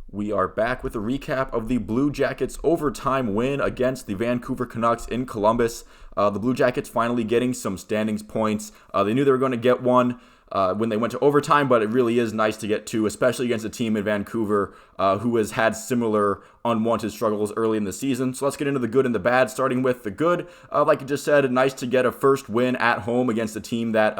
We are back with a recap of the Blue Jackets' overtime win against the Vancouver Canucks in Columbus. The Blue Jackets finally getting some standings points. They knew they were going to get one when they went to overtime, but it really is nice to get two, especially against a team in Vancouver who has had similar unwanted struggles early in the season. So let's get into the good and the bad, starting with the good. Like I just said, nice to get a first win at home against a team that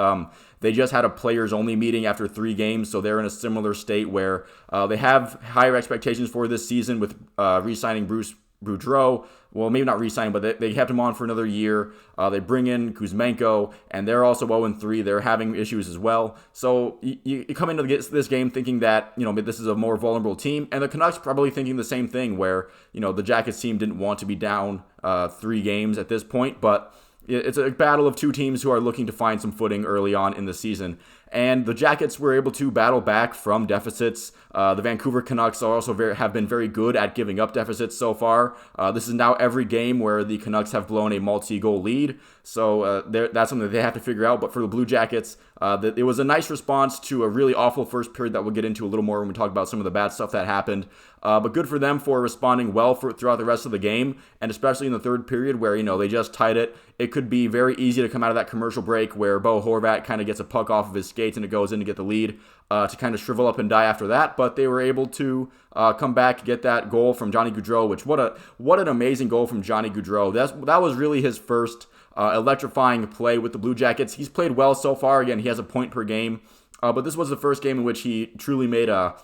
they just had a players-only meeting after 3 games, so they're in a similar state where they have higher expectations for this season with re-signing Bruce Boudreau. Well, maybe not re-signing, but they kept him on for another year. They bring in Kuzmenko, and they're also 0-3. They're having issues as well. So you come into this game thinking that this is a more vulnerable team, and the Canucks probably thinking the same thing, where the Jackets team didn't want to be down 3 games at this point, but it's a battle of 2 teams who are looking to find some footing early on in the season. And the Jackets were able to battle back from deficits. The Vancouver Canucks have been very good at giving up deficits so far. This is now every game where the Canucks have blown a multi-goal lead. So that's something that they have to figure out. But for the Blue Jackets, it was a nice response to a really awful first period that we'll get into a little more when we talk about some of the bad stuff that happened. But good for them for responding well throughout the rest of the game, and especially in the third period where they just tied it. It could be very easy to come out of that commercial break where Bo Horvat kind of gets a puck off of his skates and it goes in to get the lead to kind of shrivel up and die after that. But they were able to come back, get that goal from Johnny Gaudreau, which what an amazing goal from Johnny Gaudreau. That was really his first electrifying play with the Blue Jackets. He's played well so far. Again, he has a point per game, but this was the first game in which he truly made a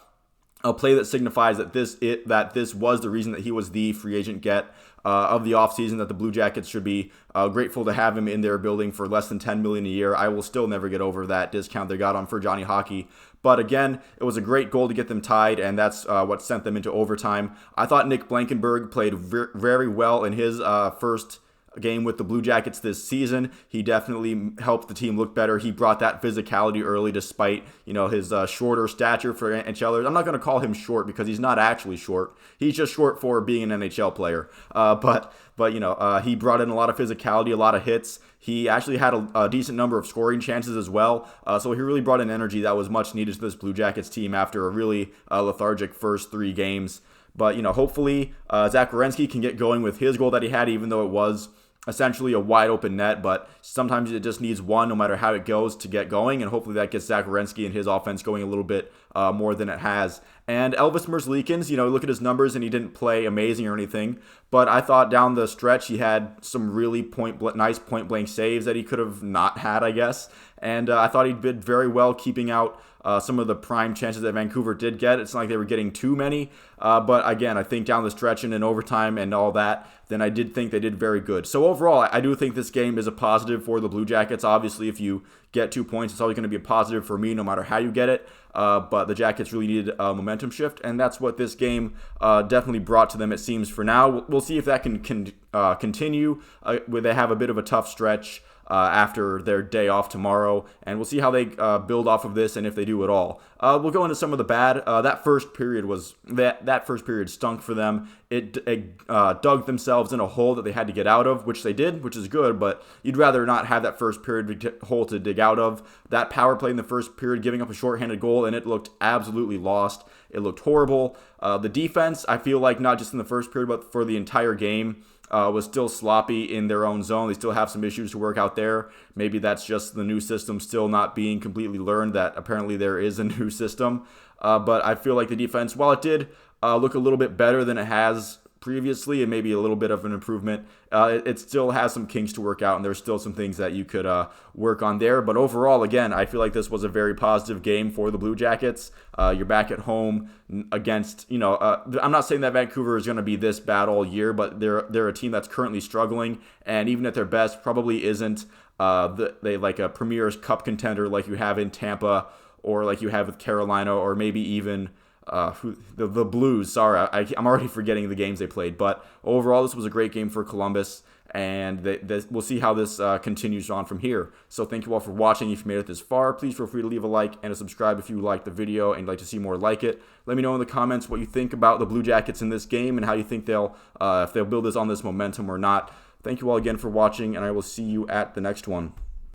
play that signifies that this was the reason that he was the free agent get of the offseason, that the Blue Jackets should be grateful to have him in their building for less than $10 million a year. I will still never get over that discount they got on for Johnny Hockey. But again, it was a great goal to get them tied, and that's what sent them into overtime. I thought Nick Blankenburg played very well in his first game with the Blue Jackets this season. He definitely helped the team look better. He brought that physicality early despite, his shorter stature for NHLers. I'm not going to call him short because he's not actually short. He's just short for being an NHL player. But he brought in a lot of physicality, a lot of hits. He actually had a decent number of scoring chances as well. So he really brought in energy that was much needed to this Blue Jackets team after a really lethargic first 3 games. But, hopefully Zach Werenski can get going with his goal that he had, even though it was essentially a wide open net, but sometimes it just needs one, no matter how it goes, to get going, and hopefully that gets Zach Werenski and his offense going a little bit more than it has. And Elvis Merzlikins, look at his numbers, and he didn't play amazing or anything, but I thought down the stretch he had some really nice point-blank saves that he could have not had, I guess, and I thought he did very well keeping out some of the prime chances that Vancouver did get. It's not like they were getting too many, but again, I think down the stretch and in overtime and all that, then I did think they did very good. So overall, I do think this game is a positive for the Blue Jackets. Obviously, if you get 2 points, it's always going to be a positive for me no matter how you get it, but the Jackets really needed a momentum shift, and that's what this game definitely brought to them, it seems, for now. We'll see if that can continue, where they have a bit of a tough stretch after their day off tomorrow, and we'll see how they build off of this and if they do at all. We'll go into some of the bad. That first period stunk for them. It dug themselves in a hole that they had to get out of, which they did, which is good, but you'd rather not have that first period hole to dig out of. That power play in the first period, giving up a shorthanded goal, and it looked absolutely lost. It looked horrible. The defense, I feel like not just in the first period, but for the entire game, was still sloppy in their own zone. They still have some issues to work out there. Maybe that's just the new system still not being completely learned, that apparently there is a new system. But I feel like the defense, while it did look a little bit better than it has previously and maybe a little bit of an improvement, it still has some kinks to work out, and there's still some things that you could work on there. But overall, again, I feel like this was a very positive game for the Blue Jackets. You're back at home against, I'm not saying that Vancouver is going to be this bad all year, but they're a team that's currently struggling, and even at their best, probably isn't they like a Premier Cup contender like you have in Tampa or like you have with Carolina, or maybe even the Blues. Sorry, I'm already forgetting the games they played. But overall, this was a great game for Columbus, and we'll see how this continues on from here. So thank you all for watching. If you made it this far, please feel free to leave a like and a subscribe if you liked the video and you'd like to see more like it. Let me know in the comments what you think about the Blue Jackets in this game and how you think if they'll build this on this momentum or not. Thank you all again for watching, and I will see you at the next one.